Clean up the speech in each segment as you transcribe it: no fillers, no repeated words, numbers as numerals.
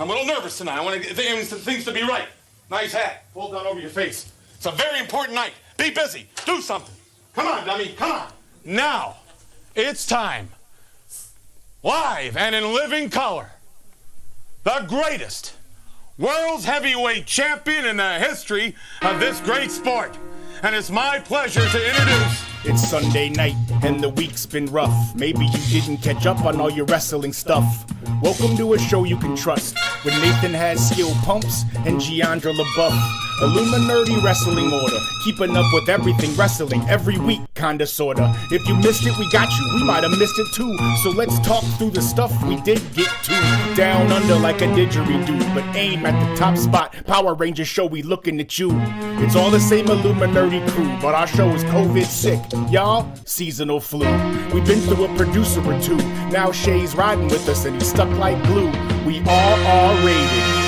I'm a little nervous tonight. I want things to be right. Nice hat. Pulled down over your face. It's a very important night. Be busy. Do something. Come on, dummy. Come on. Now, it's time. Live and in living color. The greatest world's heavyweight champion in the history of this great sport. And it's my pleasure to introduce... It's Sunday night, and the week's been rough. Maybe you didn't catch up on all your wrestling stuff. Welcome to a show you can trust, with Nathan has skill pumps and Giandra LaBeouf. Illuminerdi wrestling order, keeping up with everything wrestling every week, kinda sorta. If you missed it, we got you. We might have missed it too. So let's talk through the stuff we did get to. Down under like a didgeridoo, but aim at the top spot. Power Rangers show, we looking at you. It's all the same Illuminerdi crew, but our show is COVID sick. Y'all, seasonal flu. We've been through a producer or two. Now Shay's riding with us and he's stuck like glue. We are R-rated.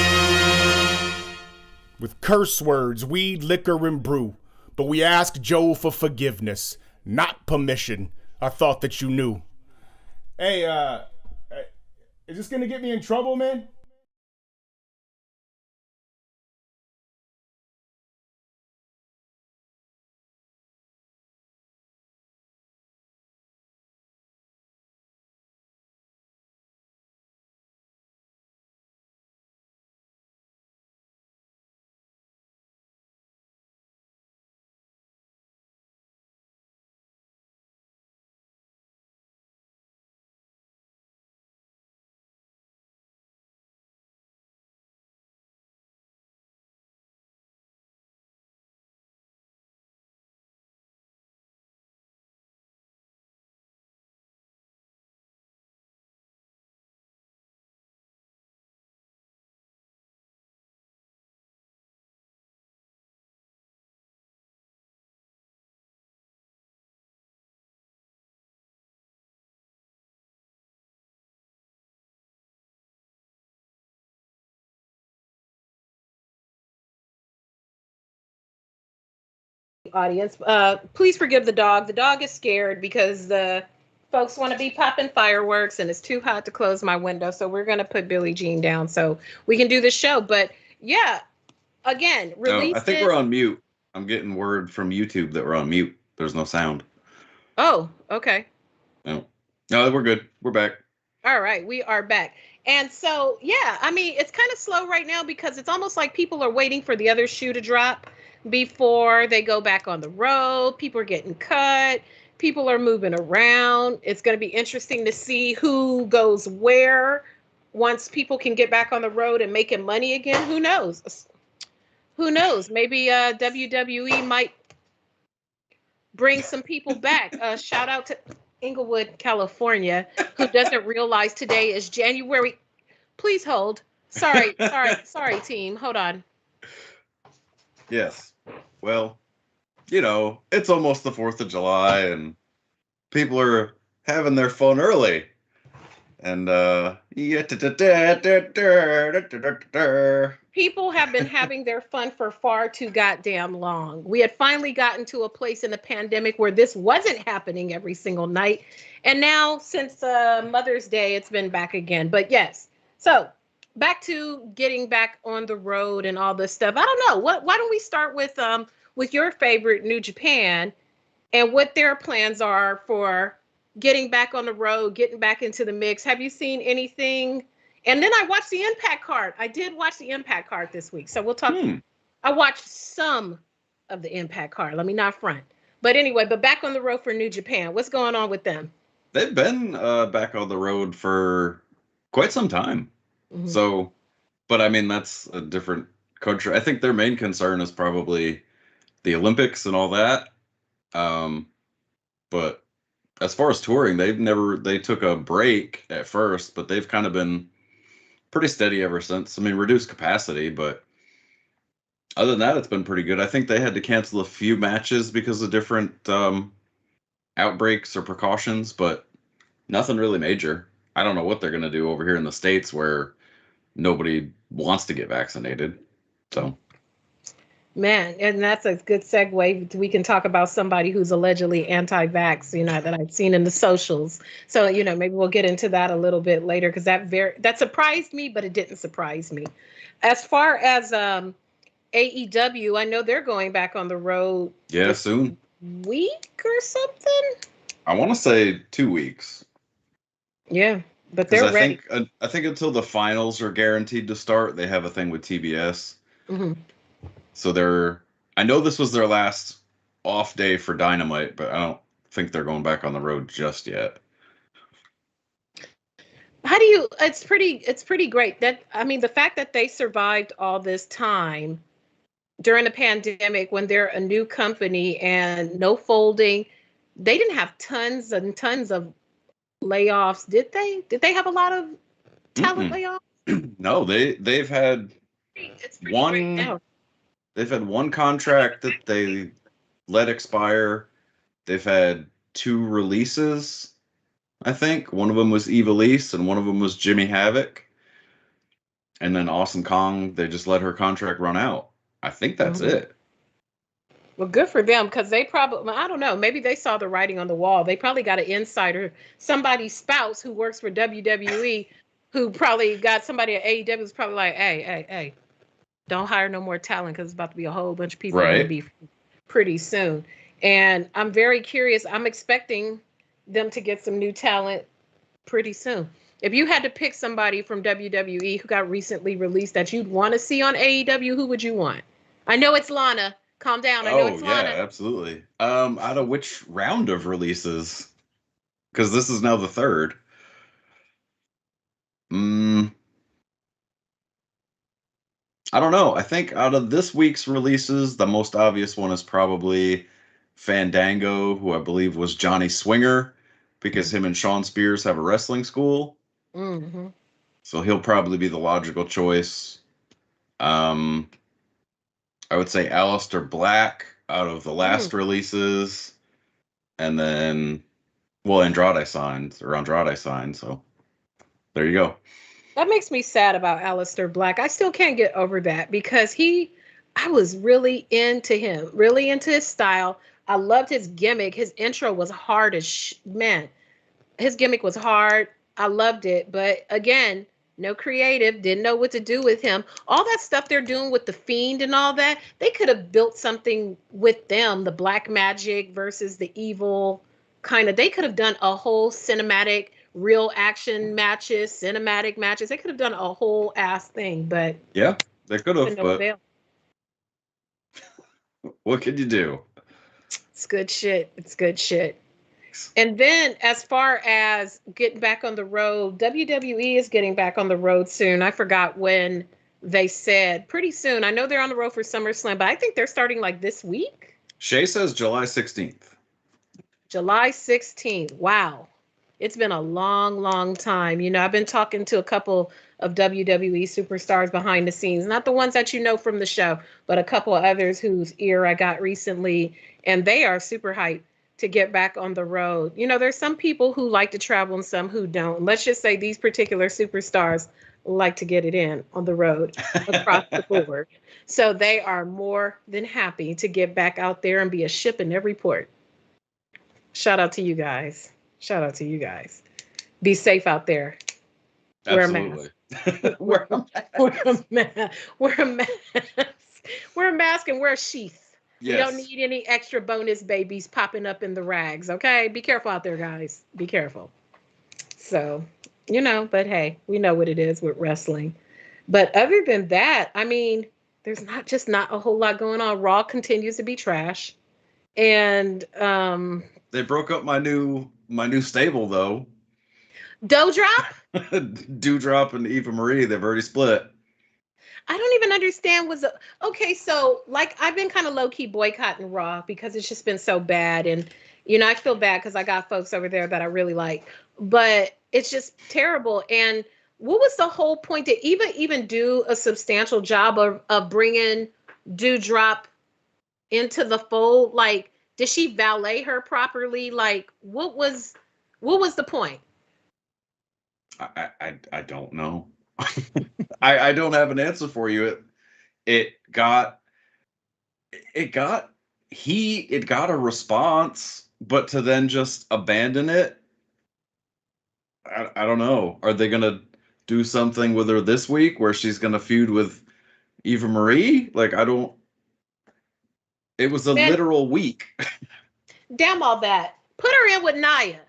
With curse words, weed, liquor, and brew. But we ask Joe for forgiveness, not permission. I thought that you knew. Hey, is this gonna get me in trouble, man? Audience, please forgive the dog. The dog is scared because the folks want to be popping fireworks and it's too hot to close my window. So we're going to put Billie Jean down so we can do the show. But yeah, again, release. I think we're on mute. I'm getting word from YouTube that we're on mute. There's no sound. Oh, okay. No, we're good. We're back. All right, we are back. And so, yeah, I mean, it's kind of slow right now because it's almost like people are waiting for the other shoe to drop before they go back on the road. People are getting cut. People are moving around. It's going to be interesting to see who goes where once people can get back on the road and making money again. Who knows? Who knows? Maybe WWE might bring some people back. Shout out to Inglewood, California, who doesn't realize today is January. Please hold. Sorry, team. Hold on. Yes. Well, it's almost the 4th of July and people are having their fun early. And people have been having their fun for far too goddamn long. We had finally gotten to a place in the pandemic where this wasn't happening every single night. And now since Mother's Day, it's been back again. But yes, so back to getting back on the road and all this stuff. I don't know. Why don't we start with your favorite New Japan and what their plans are for getting back on the road, getting back into the mix. Have you seen anything? And then I watched the Impact card. I did watch the Impact card this week. So we'll talk. I watched some of the Impact card. Let me not front. But anyway, back on the road for New Japan. What's going on with them? They've been back on the road for quite some time. Mm-hmm. So, but I mean, that's a different country. I think their main concern is probably the Olympics and all that. But as far as touring, they took a break at first, but they've kind of been pretty steady ever since. I mean, reduced capacity, but other than that, it's been pretty good. I think they had to cancel a few matches because of different outbreaks or precautions, but nothing really major. I don't know what they're going to do over here in the States where nobody wants to get vaccinated. So, Man, and that's a good segue. We can talk about somebody who's allegedly anti-vax, that I've seen in the socials. So, maybe we'll get into that a little bit later because that surprised me, but it didn't surprise me. As far as AEW, I know they're going back on the road Yeah, this soon. week or something. I want to say 2 weeks. Yeah, but Because they're ready. I think until the finals are guaranteed to start, they have a thing with TBS. Hmm. So I know this was their last off day for Dynamite, but I don't think they're going back on the road just yet. It's pretty great that, I mean, the fact that they survived all this time during the pandemic when they're a new company and no folding. They didn't have tons and tons of layoffs, did they? Did they have a lot of talent Mm-mm. layoffs? No, they've had It's pretty great one now. they've had one contract that they let expire. They've had 2 releases, I think. One of them was Evilise and one of them was Jimmy Havoc. And then Awesome Kong, they just let her contract run out. I think that's Mhm. it. Well, good for them because they probably, I don't know, maybe they saw the writing on the wall. They probably got an insider, somebody's spouse who works for WWE, who probably got somebody at AEW who's probably like, hey, hey, hey, don't hire no more talent because it's about to be a whole bunch of people going to Right. be pretty soon. And I'm very curious. I'm expecting them to get some new talent pretty soon. If you had to pick somebody from WWE who got recently released that you'd want to see on AEW, who would you want? I know it's Lana. Calm down. I know Oh it's yeah, Lana. absolutely. Out of which round of releases? Because this is now the third. Mm, I don't know. I think out of this week's releases, the most obvious one is probably Fandango, who I believe was Johnny Swinger, because him and Sean Spears have a wrestling school. Mm-hmm. So he'll probably be the logical choice. Um, I would say Aleister Black out of the Mm. last releases, and then well, Andrade signed. So there you go. That makes me sad about Aleister Black. I still can't get over that because I was really into him, really into his style. I loved his gimmick. His intro was hard as man. His gimmick was hard. I loved it. But again, no creative, didn't know what to do with him. All that stuff they're doing with the Fiend and all that, they could have built something with them, the black magic versus the evil kind of. They could have done a whole cinematic, real action matches, cinematic matches. They could have done a whole ass thing, but Yeah, they could to have, no but avail. what could you do? It's good shit. It's good shit. And then, as far as getting back on the road, WWE is getting back on the road soon. I forgot when they said pretty soon. I know they're on the road for SummerSlam, but I think they're starting like this week, Shay says July 16th. July 16th. Wow. It's been a long, long time. I've been talking to a couple of WWE superstars behind the scenes, not the ones that you know from the show, but a couple of others whose ear I got recently, and they are super hyped to get back on the road. There's some people who like to travel and some who don't. Let's just say these particular superstars like to get it in on the road across the board. So they are more than happy to get back out there and be a ship in every port. Shout out to you guys. Shout out to you guys. Be safe out there. Wear a Absolutely. mask. Wear, wear a mask. Wear a mask. Wear a mask and wear a sheath. We don't Yes. need any extra bonus babies popping up in the rags. Okay, be careful out there, guys. Be careful. So, but hey, we know what it is with wrestling. But other than that, I mean, there's not a whole lot going on. Raw continues to be trash, and They broke up my new stable though. Dowdrop. Dewdrop and Eva Marie, they've already split. I don't even understand okay, so like I've been kind of low key boycotting Raw because it's just been so bad, and I feel bad because I got folks over there that I really like, but it's just terrible. And what was the whole point to even do a substantial job of bringing Dewdrop into the fold? Like, did she valet her properly? Like, what was the point? I don't know. I don't have an answer for you. It got it got a response, but to then just abandon it, I don't know. Are they gonna do something with her this week where she's gonna feud with Eva Marie? Like, I don't. It was a Man, literal week. damn all that. Put her in with Nia.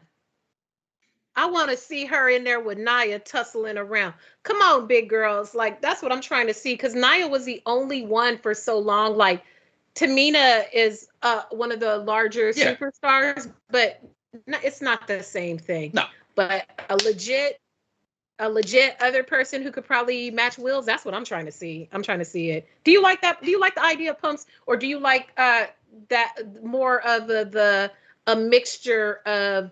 I want to see her in there with Nia tussling around. Come on, big girls. Like, that's what I'm trying to see. Because Nia was the only one for so long. Like, Tamina is one of the larger Yeah. superstars, but it's not the same thing. No. But a legit other person who could probably match Wills, that's what I'm trying to see. I'm trying to see it. Do you like that? Do you like the idea of pumps? Or do you like that more of a mixture of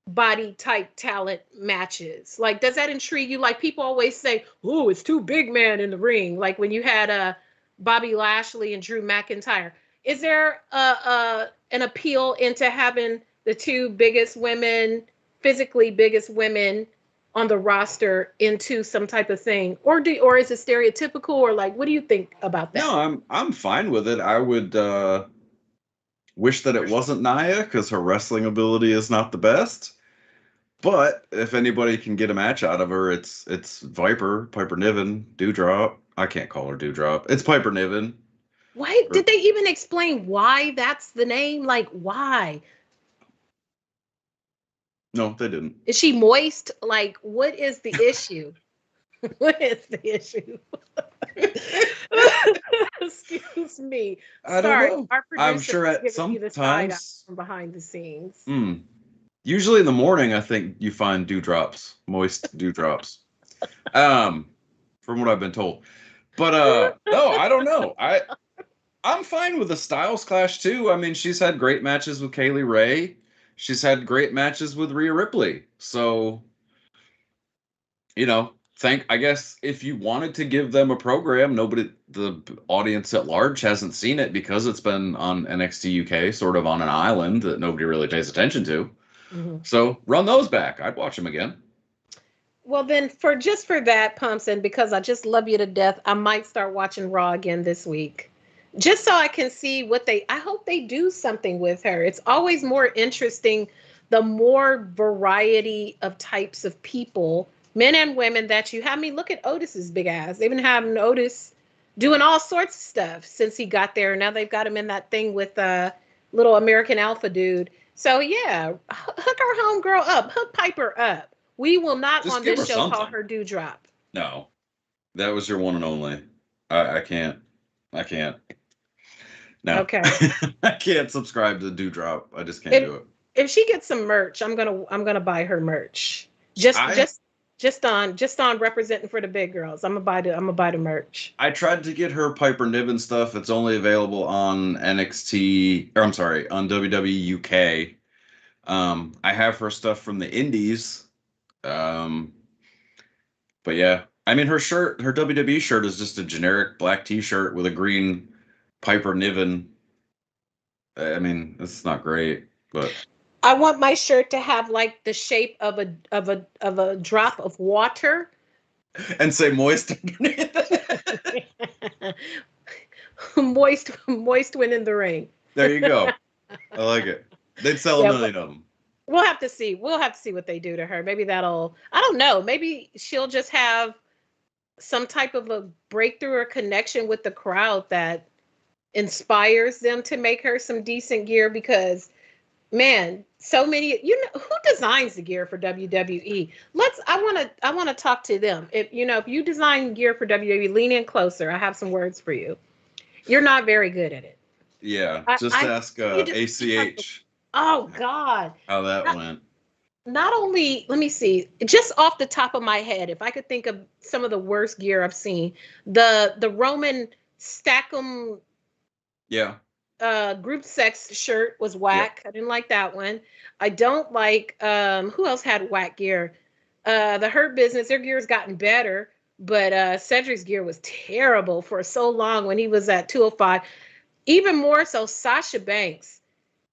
body type talent matches? Like, does that intrigue you? Like, people always say, oh, it's two big men in the ring, like when you had Bobby Lashley and Drew McIntyre. Is there an appeal into having the two biggest women, physically biggest women on the roster into some type of thing, or is it stereotypical, or like, what do you think about that? No, I'm fine with it. I would wish that it wasn't Nia because her wrestling ability is not the best. But if anybody can get a match out of her, it's Piper Niven, Dewdrop. I can't call her Dewdrop. It's Piper Niven. Why did they even explain why that's the name? Like, why? No, they didn't. Is she moist? Like, what is the issue? What is the issue? Excuse me. I Sorry, don't know. our I'm producer sure is at giving some you the side eye times. from behind the scenes. Usually in the morning, I think you find dewdrops, moist dewdrops. From what I've been told. But no, I don't know. I'm fine with the Styles Clash too. I mean, she's had great matches with Kaylee Ray. She's had great matches with Rhea Ripley. So, I guess if you wanted to give them a program, the audience at large hasn't seen it because it's been on NXT UK, sort of on an island that nobody really pays attention to. Mm-hmm. So run those back. I'd watch them again. Well, then, for that, Pumps, and because I just love you to death, I might start watching Raw again this week, just so I can see I hope they do something with her. It's always more interesting, the more variety of types of people, men and women, that you have. I mean, look at Otis's big ass. They've been having Otis doing all sorts of stuff since he got there. Now they've got him in that thing with little American Alpha dude. So yeah, hook our homegirl up, hook Piper up. We will not Just on give this her show something. call her Dewdrop. No, that was your one and only. I can't. No. Okay. I can't subscribe to Dewdrop. I just can't do it. If she gets some merch, I'm gonna buy her merch. Just on representing for the big girls. I'm gonna buy the merch. I tried to get her Piper Niven stuff. It's only available on NXT, or I'm sorry, on WWE UK. I have her stuff from the Indies. But yeah, I mean, her WWE shirt is just a generic black T-shirt with a green Piper Niven. I mean, it's not great, but I want my shirt to have like the shape of a drop of water. And say moist underneath. moist when in the ring. There you go. I like it. They'd sell a million of them. We'll have to see. We'll have to see what they do to her. Maybe I don't know. Maybe she'll just have some type of a breakthrough or connection with the crowd that inspires them to make her some decent gear, because man, so many, who designs the gear for WWE? I want to talk to them. If you design gear for WWE, lean in closer. I have some words for you. You're not very good at it. Yeah, ask ACH. Oh God. How that went. Not only, let me see, just off the top of my head, if I could think of some of the worst gear I've seen, the Roman Stack'em group sex shirt was whack. Yep. I didn't like that one. I don't like who else had whack gear? The Hurt Business, their gear has gotten better, but Cedric's gear was terrible for so long when he was at 205. Even more so, Sasha Banks.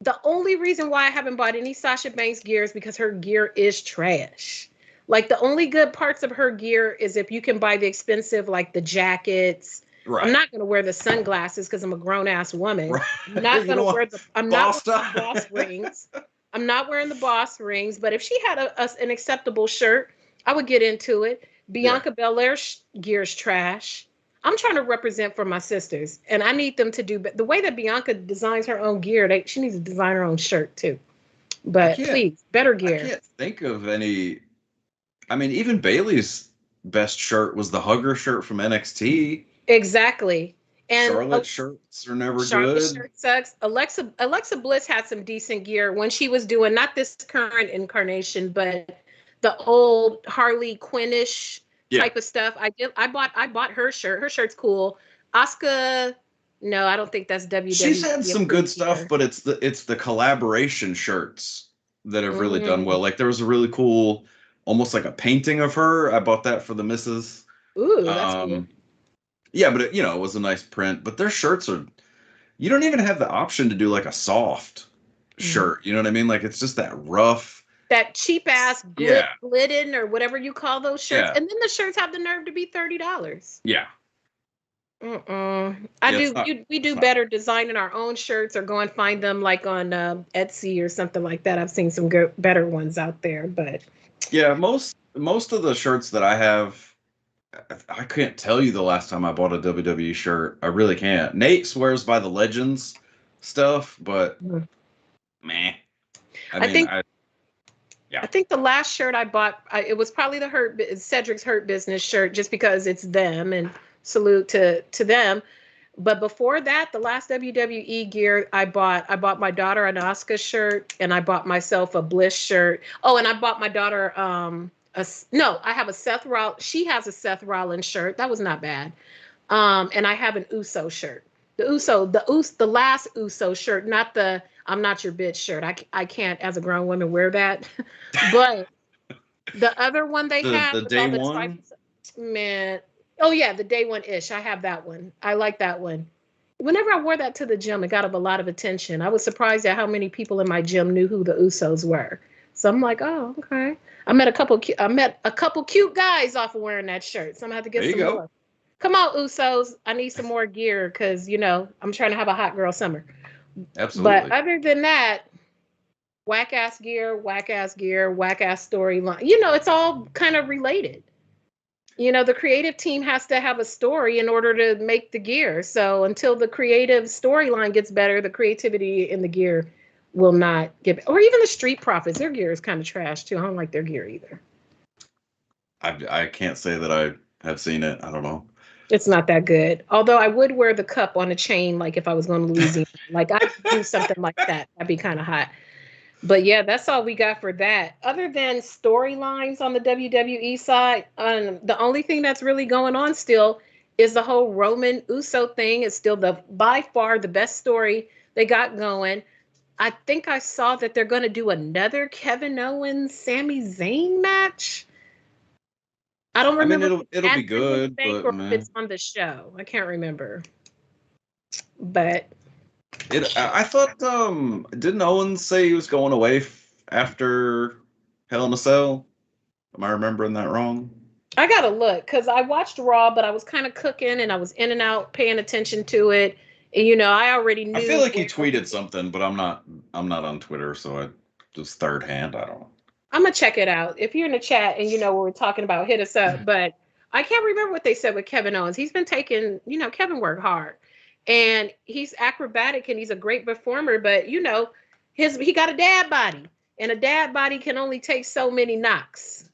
The only reason why I haven't bought any Sasha Banks gear is because her gear is trash. Like, the only good parts of her gear is if you can buy the expensive, like the jackets, I'm Right. not going to wear the sunglasses because I'm a grown ass woman. Right. I'm not You going to don't wear want the. I'm not boss wearing the stuff. boss rings. I'm not wearing the boss rings. But if she had an acceptable shirt, I would get into it. Yeah. Bianca Belair's gear's trash. I'm trying to represent for my sisters, and I need them to do the way that Bianca designs her own gear. She needs to design her own shirt too. I But can't please, better I gear. can't think of any. I mean, even Bailey's best shirt was the hugger shirt from NXT. Exactly. And Charlotte shirts are never Charlotte good. shirt sucks. Alexa Bliss had some decent gear when she was doing not this current incarnation, but the old Harley Quinnish Yeah. type of stuff. I bought her shirt. Her shirt's cool. Asuka, no, I don't think that's She's had WWE some good approved stuff, gear. but it's the collaboration shirts that have really done Mm. well. Like there was a really cool, almost like a painting of her. I bought that for the missus. Ooh, that's cool. Um, yeah, but it was a nice print. But their shirts are, you don't even have the option to do like a soft Mhm. shirt. You know what I mean? Like it's just that rough. That cheap ass Yeah, glidden or whatever you call those shirts, yeah, and then the shirts have the nerve to be $30. yeah, Mm-mm. yeah. It's not. We It's do not. better designing our own shirts or go and find them like on Etsy or something like that. I've seen some good, better ones out there, but Yeah, most of the shirts that I have, I can't tell you the last time I bought a WWE shirt. I really can't. Nate swears by the Legends stuff, but Mhm. meh. I I mean, think yeah. I think the last shirt I bought, it was probably the Cedric's Hurt Business shirt, just because it's them and salute to them. But before that, the last WWE gear I bought my daughter an Asuka shirt, and I bought myself a Bliss shirt. Oh, and I bought my daughter no, I have a Seth Rollins. She has a Seth Rollins shirt. That was not bad. And I have an Uso shirt. The last Uso shirt, not the I'm not your bitch shirt. I can't as a grown woman wear that. But the other one they have The with day all the one. tribes, man. Oh yeah, the day one ish. I have that one. I like that one. Whenever I wore that to the gym, it got up a lot of attention. I was surprised at how many people in my gym knew who the Usos were. So I'm like, oh, okay. I met a couple cute guys off of wearing that shirt. So I'm gonna have to There get you some go. more. Come on, Usos. I need some more gear because I'm trying to have a hot girl summer. But Absolutely. other than that, whack ass gear, whack ass gear, whack ass storyline. It's all kind of related. The creative team has to have a story in order to make the gear. So until the creative storyline gets better, the creativity in the gear will not get. Or even the Street Profits, their gear is kind of trash too. I don't like their gear either. I can't say that I have seen it. I don't know. It's not that good. Although I would wear the cup on a chain, like if I was going to Louisiana. Like I'd do something like that. That'd be kind of hot. But yeah, that's all we got for that. Other than storylines on the WWE side, the only thing that's really going on still is the whole Roman Uso thing. Is still by far the best story they got going. I think I saw that they're going to do another Kevin Owens Sami Zayn match. I don't I mean, remember if it's it'll at be Money in the good, Bank but or if man, it's on the show. I can't remember. But I thought didn't Owens say he was going away after Hell in a Cell? Am I remembering that wrong? I gotta look because I watched Raw, but I was kind of cooking and I was in and out paying attention to it. And I already I feel knew like he where tweeted something, but I'm not on Twitter, so I just third hand. I don't know. I'm gonna check it out. If you're in the chat and what we're talking about, hit us up. But I can't remember what they said with Kevin Owens. He's been taking, Kevin worked hard, and he's acrobatic and he's a great performer. But he got a dad body, and a dad body can only take so many knocks.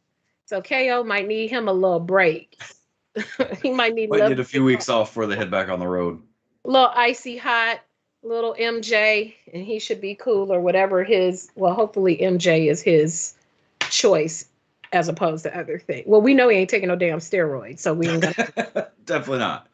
So KO might need him a little break. He might need a Might little need a few break, weeks off before they head back on the road. little icy hot, little MJ, and he should be cool or whatever hopefully MJ is his choice as opposed to other things. Well, we know he ain't taking no damn steroids, so we ain't got Definitely not.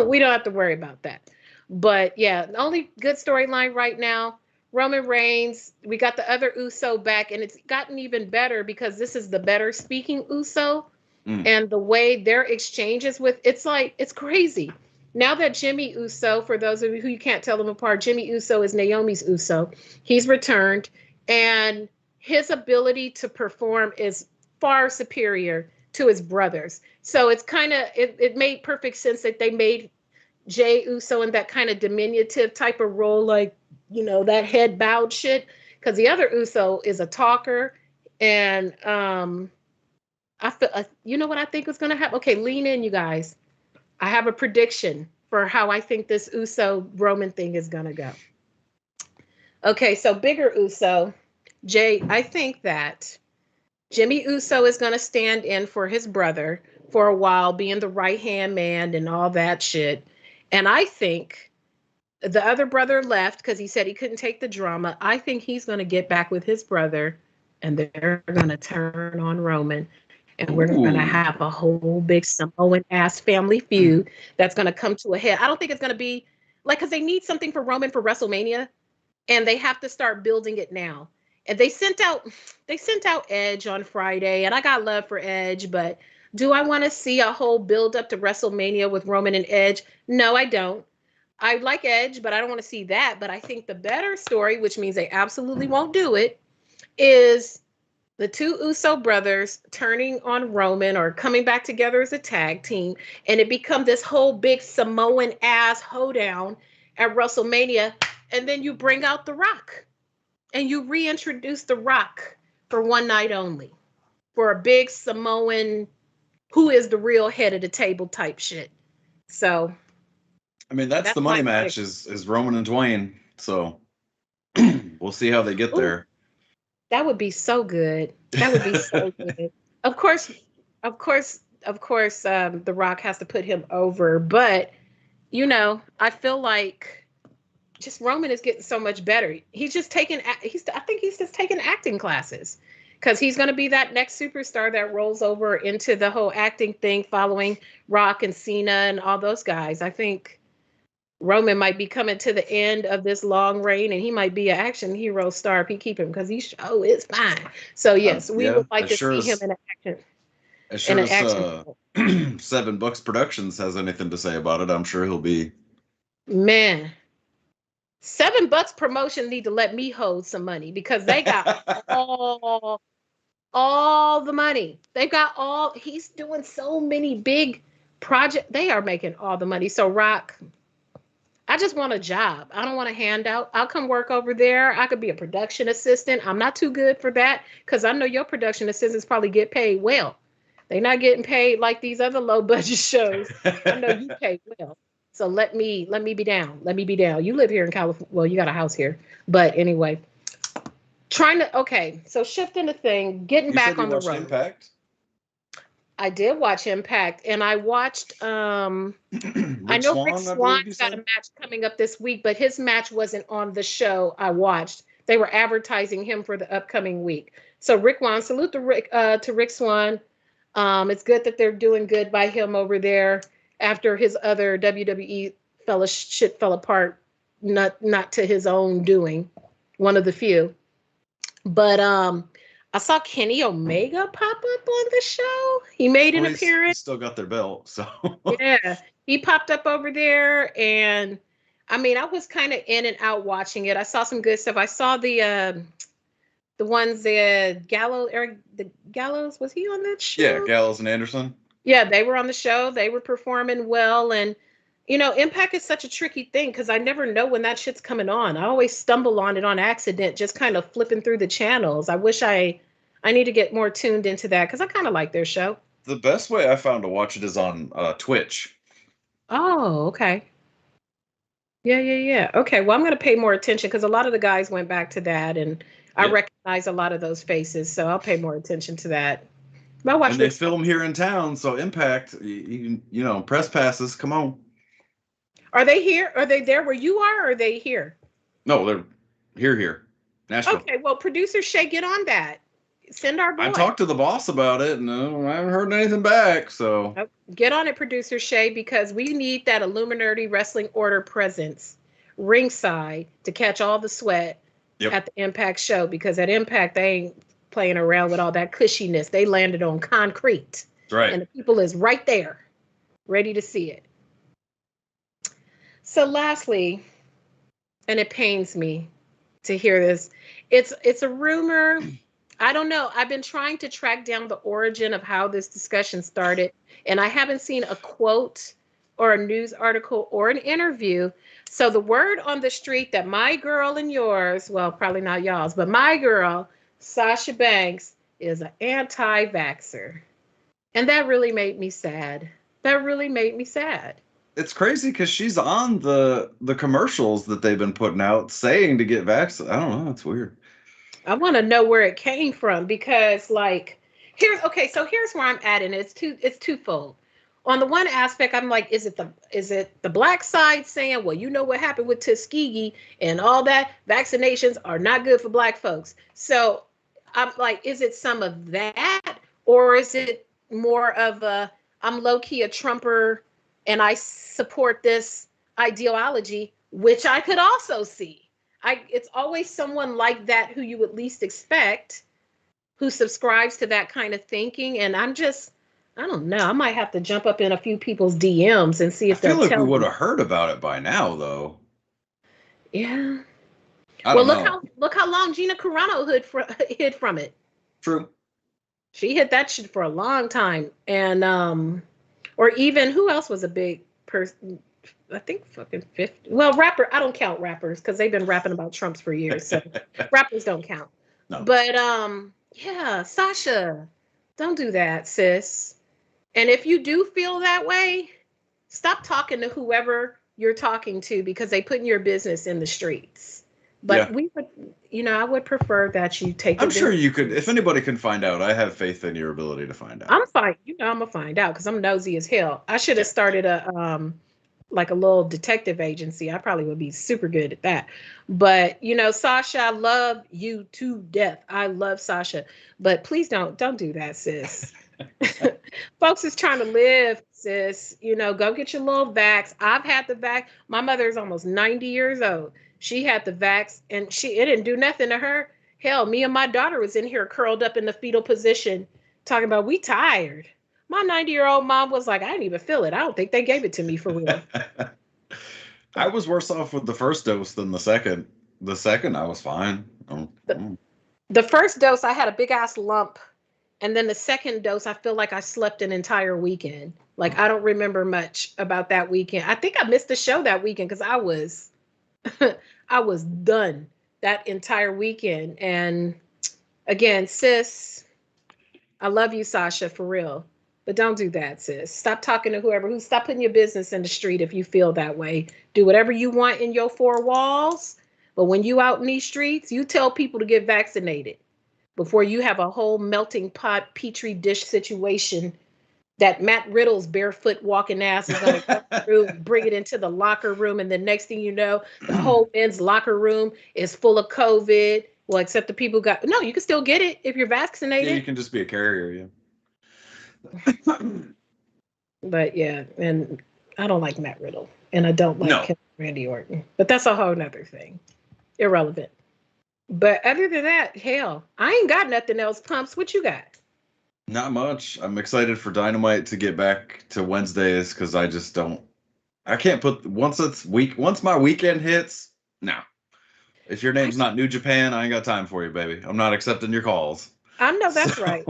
we don't have to worry about that. But yeah, the only good storyline right now, Roman Reigns. We got the other Uso back, and it's gotten even better because this is the better speaking Uso. Mm. And the way their exchanges it's crazy. Now that Jimmy Uso, for those of you who you can't tell them apart, Jimmy Uso is Naomi's Uso. He's returned, and his ability to perform is far superior to his brothers. So it's kind of it made perfect sense that they made Jay Uso in that kind of diminutive type of role, like, that head bowed shit. Because the other Uso is a talker. And I feel, you know what I think is going to happen? Okay, lean in, you guys. I have a prediction for how I think this Uso Roman thing is going to go. Okay, so bigger Uso, Jay, I think that Jimmy Uso is going to stand in for his brother for a while, being the right-hand man and all that shit. And I think the other brother left because he said he couldn't take the drama. I think he's going to get back with his brother, and they're going to turn on Roman. And we're going to have a whole big Samoan-ass family feud that's going to come to a head. I don't think it's going to be like, because they need something for Roman for WrestleMania, and they have to start building it now. And they sent out Edge on Friday, and I got love for Edge, but do I want to see a whole build up to WrestleMania with Roman and Edge? No, I don't. I like Edge, but I don't want to see that. But I think the better story, which means they absolutely won't do it, is the two Uso brothers turning on Roman or coming back together as a tag team, and it becomes this whole big Samoan ass hoedown at WrestleMania, and then you bring out The Rock. And you reintroduce The Rock for one night only, for a big Samoan, who is the real head of the table type shit. So, I mean, that's the money match is Roman and Dwayne. So we'll see how they get there. That would be so good. That would be so good. Of course, The Rock has to put him over, but I feel like just Roman is getting so much better. He's just taking, I think he's just taking acting classes, because he's going to be that next superstar that rolls over into the whole acting thing following Rock and Cena and all those guys. I think Roman might be coming to the end of this long reign, and he might be an action hero star if he keep him, because he show is fine. So yes, we would like to see him in action. As sure as $7 Productions has anything to say about it, I'm sure he'll be. Man. $7 Promotion need to let me hold some money, because they got all the money. They got he's doing so many big projects. They are making all the money. So Rock, I just want a job. I don't want a handout. I'll come work over there. I could be a production assistant. I'm not too good for that, because I know your production assistants probably get paid well. They're not getting paid like these other low budget shows. I know you pay well. So let me be down. Let me be down. You live here in California. Well, you got a house here. But anyway, so shifting the thing, getting back on the road. Impact? I did watch Impact, and I watched, I know Rick Swan's got a match coming up this week, but his match wasn't on the show I watched. They were advertising him for the upcoming week. So Rick Swan, salute to Rick Swan. It's good that they're doing good by him over there, after his other WWE shit fell apart, not to his own doing, one of the few. But I saw Kenny Omega pop up on the show. He made an appearance. He's still got their belt, so. Yeah, he popped up over there, and I mean, I was kind of in and out watching it. I saw some good stuff. I saw the ones that Gallows, was he on that show? Yeah, Gallows and Anderson. Yeah, they were on the show. They were performing well. And, Impact is such a tricky thing, because I never know when that shit's coming on. I always stumble on it on accident, just kind of flipping through the channels. I wish I need to get more tuned into that, because I kind of like their show. The best way I found to watch it is on Twitch. Oh, okay. Yeah. Okay, well, I'm going to pay more attention, because a lot of the guys went back to that, and I recognize a lot of those faces, so I'll pay more attention to that. And they film here in town, so Impact, press passes, come on. Are they here? Are they there where you are, or are they here? No, they're here. Nashville. Okay, well, producer Shay, get on that. Send our boy. I talked to the boss about it, and I haven't heard anything back, so. Get on it, producer Shay, because we need that Illuminerdi Wrestling Order presence ringside to catch all the sweat at the Impact show, because at Impact, they ain't playing around with all that cushiness. They landed on concrete. Right. And the people is right there, ready to see it. So lastly, and it pains me to hear this, it's a rumor. I don't know. I've been trying to track down the origin of how this discussion started, and I haven't seen a quote or a news article or an interview. So the word on the street that my girl and yours, well, probably not y'all's, but my girl, Sasha Banks, is an anti-vaxxer. And that really made me sad. That really made me sad. It's crazy because she's on the commercials that they've been putting out saying to get vaccinated. I don't know. It's weird. I want to know where it came from because, like, here's where I'm at, and it's twofold. On the one aspect, I'm like, is it the black side saying, well, you know what happened with Tuskegee and all that? Vaccinations are not good for black folks. So I'm like, is it some of that, or is it more of I'm low-key a Trumper and I support this ideology, which I could also see. It's always someone like that who you would least expect, who subscribes to that kind of thinking. And I don't know. I might have to jump up in a few people's DMs and see if they'll tell me. I feel like we would have heard about it by now, though. Yeah. Well, look how long Gina Carano hid from it. True. She hid that shit for a long time. And or even who else was a big person? I think fucking 50. Well, I don't count rappers because they've been rapping about Trumps for years. So rappers don't count. No. But yeah, Sasha, don't do that, sis. And if you do feel that way, stop talking to whoever you're talking to because they putting your business in the streets. But we would, I would prefer that you take. I'm sure you could. If anybody can find out, I have faith in your ability to find out. I'm fine. I'm gonna find out because I'm nosy as hell. I should have started a little detective agency. I probably would be super good at that. But Sasha, I love you to death. I love Sasha, but please don't do that, sis. Folks is trying to live, sis. Go get your little vax. I've had the vax. My mother is almost 90 years old. She had the vax and it didn't do nothing to her. Hell, me and my daughter was in here curled up in the fetal position talking about we tired. My 90-year-old mom was like, I didn't even feel it. I don't think they gave it to me for real. I was worse off with the first dose than the second. The second, I was fine. The first dose, I had a big ass lump. And then the second dose, I feel like I slept an entire weekend. Like, I don't remember much about that weekend. I think I missed the show that weekend because I was done that entire weekend. And again, sis, I love you, Sasha, for real. But don't do that, sis. Stop talking to stop putting your business in the street if you feel that way. Do whatever you want in your four walls. But when you out in these streets, you tell people to get vaccinated before you have a whole melting pot petri dish situation that Matt Riddle's barefoot walking ass is going to go through, bring it into the locker room. And the next thing you know, the whole men's locker room is full of COVID. Well, except the people no, you can still get it if you're vaccinated. Yeah, you can just be a carrier, yeah. But yeah, and I don't like Matt Riddle, and I don't like Randy Orton. But that's a whole nother thing. Irrelevant. But other than that, hell, I ain't got nothing else. Pumps, what you got? Not much. I'm excited for Dynamite to get back to Wednesdays because I can't put once my weekend hits. No. If your name's not New Japan, I ain't got time for you, baby. I'm not accepting your calls. I know that's right.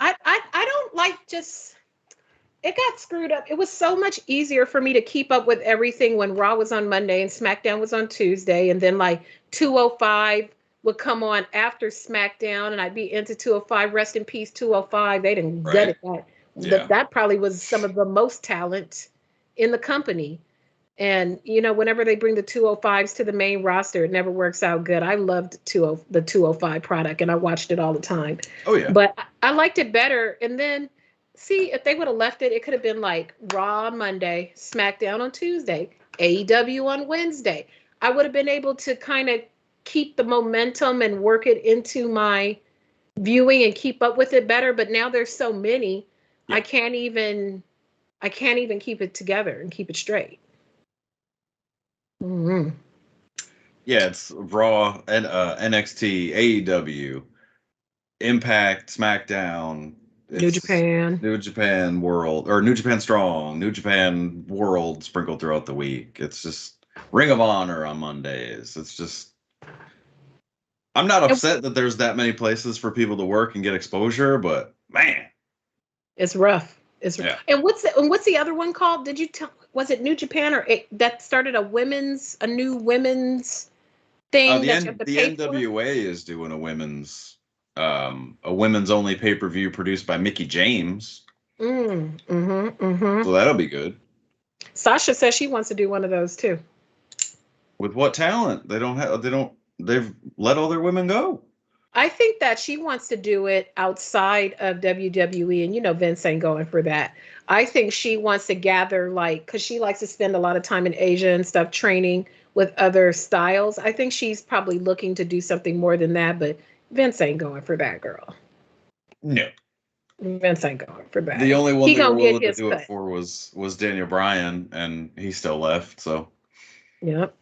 I don't like it got screwed up. It was so much easier for me to keep up with everything when Raw was on Monday and SmackDown was on Tuesday. And then 205 would come on after SmackDown and I'd be into 205. Rest in peace, 205. They didn't gut it that. Yeah. That probably was some of the most talent in the company. And, whenever they bring the 205s to the main roster, it never works out good. I loved the 205 product and I watched it all the time. Oh, yeah. But I liked it better. And then, see, if they would have left it, it could have been Raw on Monday, SmackDown on Tuesday, AEW on Wednesday. I would have been able to kind of keep the momentum and work it into my viewing and keep up with it better. But now there's so many, I can't even keep it together and keep it straight. Mm-hmm. Yeah, it's Raw and NXT, AEW, Impact, SmackDown, New Japan World, or New Japan Strong, New Japan World sprinkled throughout the week. It's just Ring of Honor on Mondays. It's just, I'm not upset that there's that many places for people to work and get exposure, but man, it's rough. And what's the other one called? Did you tell? was it New Japan that started a new women's thing that you have to The pay for? NWA is doing a women's only pay-per-view produced by Mickey James. So that'll be good. Sasha says she wants to do one of those too. With what talent? They've let all their women go. I think that she wants to do it outside of WWE, and Vince ain't going for that. I think she wants to gather, like, because she likes to spend a lot of time in Asia and stuff training with other styles. I think she's probably looking to do something more than that, but Vince ain't going for that, girl. No. Vince ain't going for that. The only one they were gonna willing get to his do cut. it for was Daniel Bryan, and he still left. So. Yep.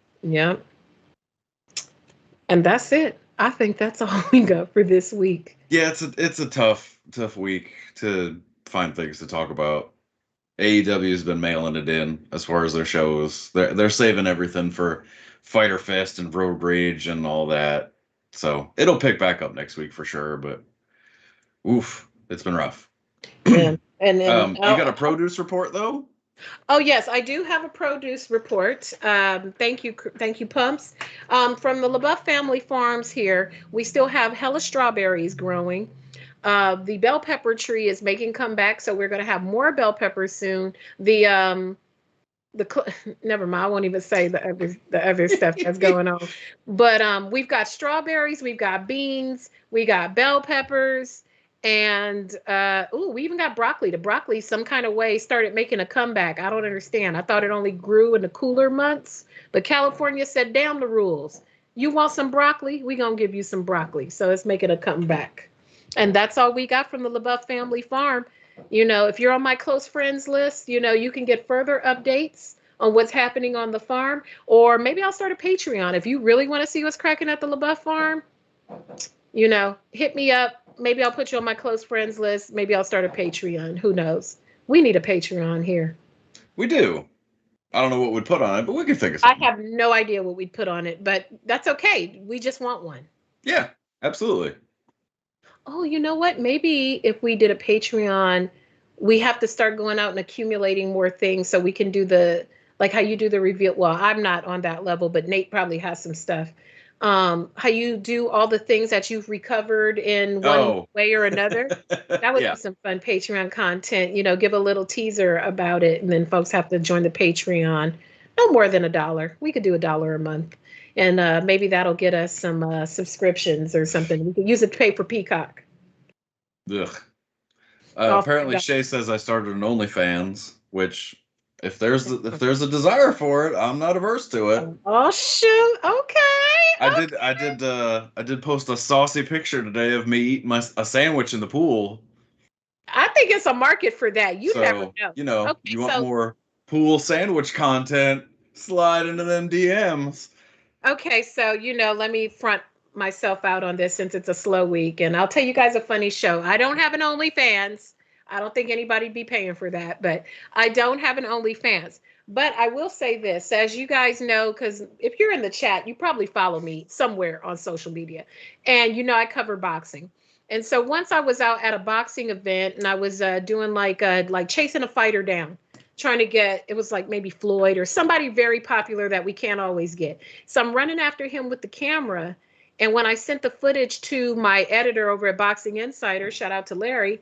And that's it. I think that's all we got for this week. Yeah, it's a tough week to find things to talk about. AEW's been mailing it in as far as their shows. They're saving everything for Fyter Fest and Road Rage and all that. So it'll pick back up next week for sure. But oof, it's been rough. Yeah. And then you got a produce report though? Oh yes, I do have a produce report. Thank you, Pumps. From the LaBeouf family farms here, we still have hella strawberries growing. The bell pepper tree is making comeback, so we're going to have more bell peppers soon. Never mind, I won't even say the other stuff that's going on. But we've got strawberries, we've got beans, we got bell peppers. And we even got broccoli. The broccoli, some kind of way, started making a comeback. I don't understand. I thought it only grew in the cooler months, but California said, "Damn the rules. You want some broccoli? We gonna give you some broccoli." So it's making a comeback. And that's all we got from the LaBeouf family farm. If you're on my close friends list, you can get further updates on what's happening on the farm. Or maybe I'll start a Patreon if you really want to see what's cracking at the LaBeouf farm. Hit me up. Maybe I'll put you on my close friends list. Maybe I'll start a Patreon. Who knows? We need a Patreon here. We do. I don't know what we'd put on it, but we can think of I something. have no idea what we'd put on it, but that's okay. We just want one. Yeah, absolutely. Oh, you know what? Maybe if we did a Patreon, we have to start going out and accumulating more things so we can do like how you do the reveal. Well, I'm not on that level, but Nate probably has some stuff. How you do all the things that you've recovered in one way or another. That would be some fun Patreon content, give a little teaser about it, and then folks have to join the Patreon. No more than $1. We could do $1 a month. And maybe that'll get us some subscriptions or something. We could use it to pay for Peacock. Ugh. Apparently Shay says I started an OnlyFans, which if there's a desire for it, I'm not averse to it. Oh shoot! Okay. I did post a saucy picture today of me eating a sandwich in the pool. I think it's a market for that. You never know. Okay, you want more pool sandwich content? Slide into them DMs. Okay, so let me front myself out on this since it's a slow week, and I'll tell you guys a funny show. I don't have an OnlyFans. I don't think anybody'd be paying for that, but I don't have an OnlyFans. But I will say this, as you guys know, because if you're in the chat, you probably follow me somewhere on social media. And I cover boxing. And so once I was out at a boxing event and I was doing like chasing a fighter down, trying to get, it was like maybe Floyd or somebody very popular that we can't always get. So I'm running after him with the camera. And when I sent the footage to my editor over at Boxing Insider, shout out to Larry,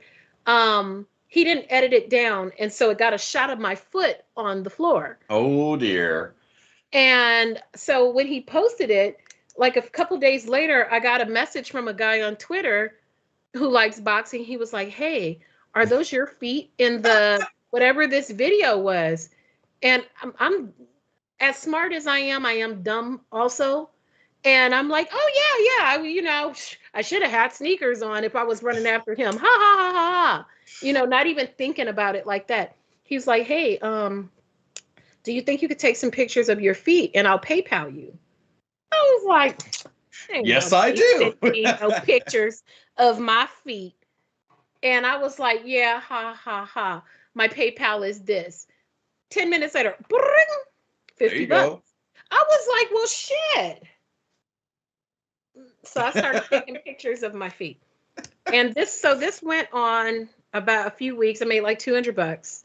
he didn't edit it down. And so it got a shot of my foot on the floor. Oh, dear. And so when he posted it, like a couple days later, I got a message from a guy on Twitter who likes boxing. He was like, "Hey, are those your feet in the whatever this video was?" And I'm as smart as I am dumb also. And I'm like, "Oh, yeah. I should have had sneakers on if I was running after him. Ha, ha, ha, ha, ha." Not even thinking about it like that. He's like, "Hey, do you think you could take some pictures of your feet and I'll PayPal you?" I was like, "Yes, I do." No pictures of my feet. And I was like, "Yeah, ha, ha, ha. My PayPal is this." 10 minutes later, $50. Go. I was like, "Well, shit." So I started taking pictures of my feet. And this went on about a few weeks. I made like $200.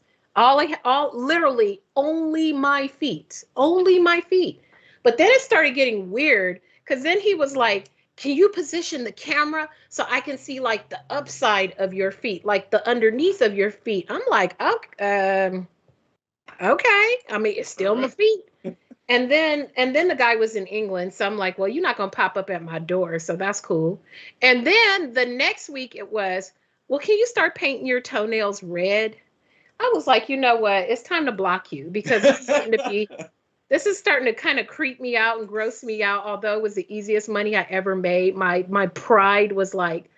Literally only my feet, only my feet. But then it started getting weird because then he was like, can you position the camera so I can see like the upside of your feet, like the underneath of your feet? I'm like, okay, okay. I mean, it's still my feet. And then the guy was in England, so I'm like, well, you're not gonna pop up at my door, so that's cool. And then the next week it was, well, can you start painting your toenails red? I was like, you know what? It's time to block you because this is starting to kind of creep me out and gross me out. Although it was the easiest money I ever made, my pride was like,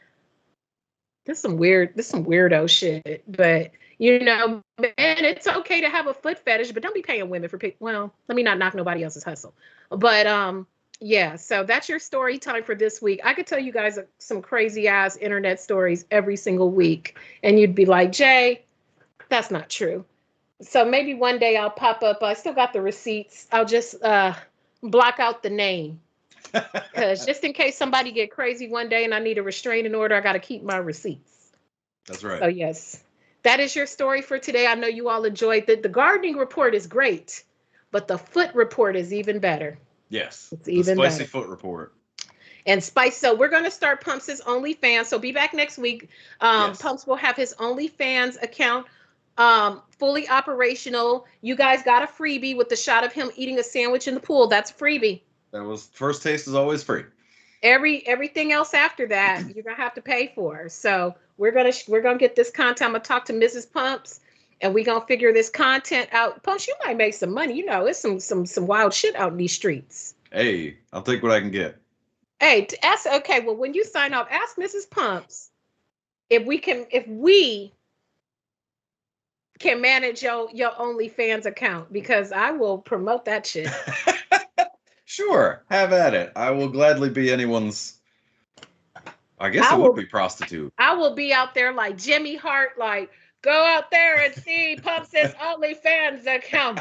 this is some weirdo shit. But man, it's okay to have a foot fetish, but don't be paying women for well, let me not knock nobody else's hustle. But yeah, so that's your story time for this week. I could tell you guys some crazy ass internet stories every single week, and you'd be like, Jay, that's not true. So maybe one day I'll pop up. I still got the receipts. I'll just block out the name. Because just in case somebody get crazy one day and I need a restraining order, I got to keep my receipts. That's right. So yes, that is your story for today. I know you all enjoyed it. The gardening report is great, but the foot report is even better. Yes. It's even the spicy better. Foot report. And Spice, so we're going to start Pumps' OnlyFans. So be back next week. Yes. Pumps will have his OnlyFans account fully operational. You guys got a freebie with the shot of him eating a sandwich in the pool. That's a freebie. That was first taste is always free. Everything else after that, you're gonna have to pay for. So we're gonna get this content. I'm gonna talk to Mrs. Pumps, and we're gonna figure this content out. Pumps, you might make some money. It's some wild shit out in these streets. Hey, I'll take what I can get. Hey, okay. Well, when you sign up, ask Mrs. Pumps if we can manage your OnlyFans account, because I will promote that shit. Sure, have at it. I will gladly be anyone's. I guess it would be prostitute. I will be out there like Jimmy Hart, like, go out there and see Pumps' OnlyFans account.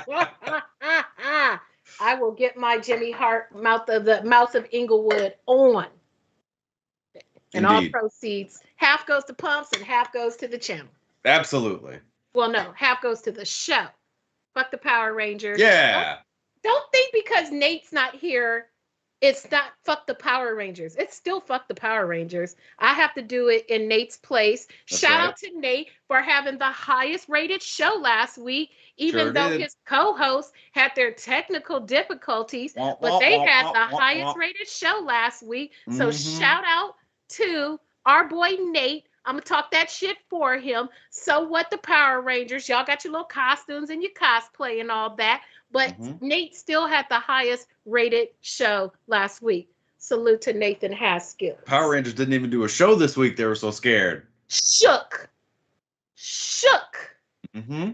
I will get my Jimmy Hart mouth of Inglewood on. And Indeed. all proceeds, half goes to Pumps and half goes to the channel. Absolutely. Well, no, half goes to the show. Fuck the Power Rangers. Yeah. Don't think because Nate's not here, it's not fuck the Power Rangers. It's still fuck the Power Rangers. I have to do it in Nate's place. That's Shout right. out to Nate for having the highest rated show last week, even Sure though did. his co-hosts had their technical difficulties, but they had the highest rated show last week. So shout out to our boy Nate. I'm going to talk that shit for him. So what, the Power Rangers? Y'all got your little costumes and your cosplay and all that. But Nate still had the highest rated show last week. Salute to Nathan Haskell. Power Rangers didn't even do a show this week. They were so scared. Shook. Mm-hmm.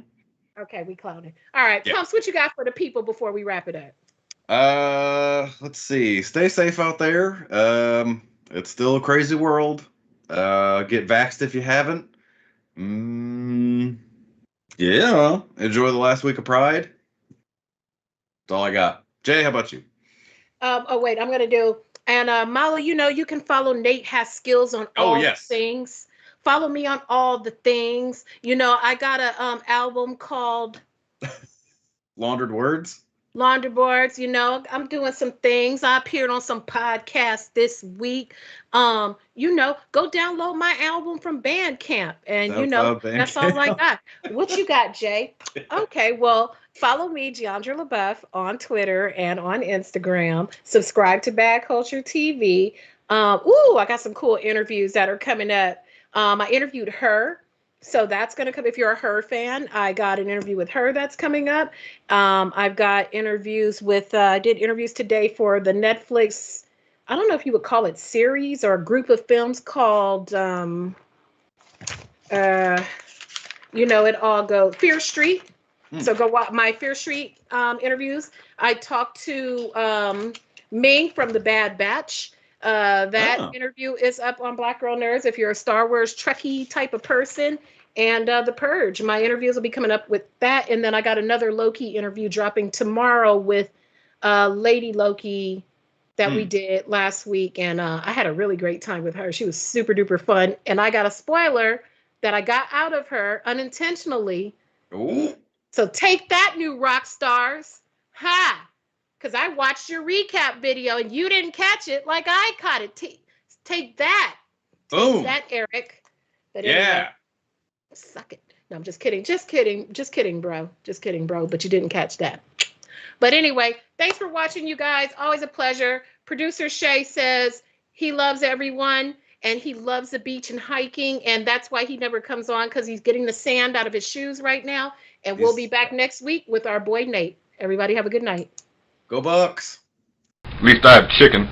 Okay, we clowning. All right, Pumps, what you got for the people before we wrap it up? Let's see. Stay safe out there. It's still a crazy world. Get vaxxed if you haven't. Yeah. Enjoy the last week of Pride. That's all I got. Jay, how about you? Oh wait, I'm gonna do. And Molly, you can follow Nate Has Skills on all the things. Follow me on all the things. I got a album called Laundered Words. Launderboards, I'm doing some things. I appeared on some podcasts this week. Go download my album from Bandcamp. And that's all I got. What you got, Jay? Okay, well, follow me, Giandra LaBeouf, on Twitter and on Instagram. Subscribe to Bad Culture TV. I got some cool interviews that are coming up. I interviewed her. So that's going to come. If you're a Her fan, I got an interview with her that's coming up. I've got interviews with, I did interviews today for the Netflix, I don't know if you would call it series or a group of films called, it all go Fear Street. So go watch my Fear Street interviews. I talked to Ming from The Bad Batch. That interview is up on Black Girl Nerds if you're a Star Wars Trekkie type of person. And The Purge. My interviews will be coming up with that. And then I got another Loki interview dropping tomorrow with Lady Loki that we did last week. And I had a really great time with her. She was super duper fun. And I got a spoiler that I got out of her unintentionally Ooh. So take that, new rock stars. Ha! Because I watched your recap video and you didn't catch it like I caught it. Take that. Take that, Eric. But anyway, suck it. No, I'm just kidding. Just kidding. Just kidding, bro. Just kidding, bro. But you didn't catch that. But anyway, thanks for watching, you guys. Always a pleasure. Producer Shay says he loves everyone and he loves the beach and hiking. And that's why he never comes on, because he's getting the sand out of his shoes right now. And we'll be back next week with our boy Nate. Everybody have a good night. Go Bucks. At least I have chicken.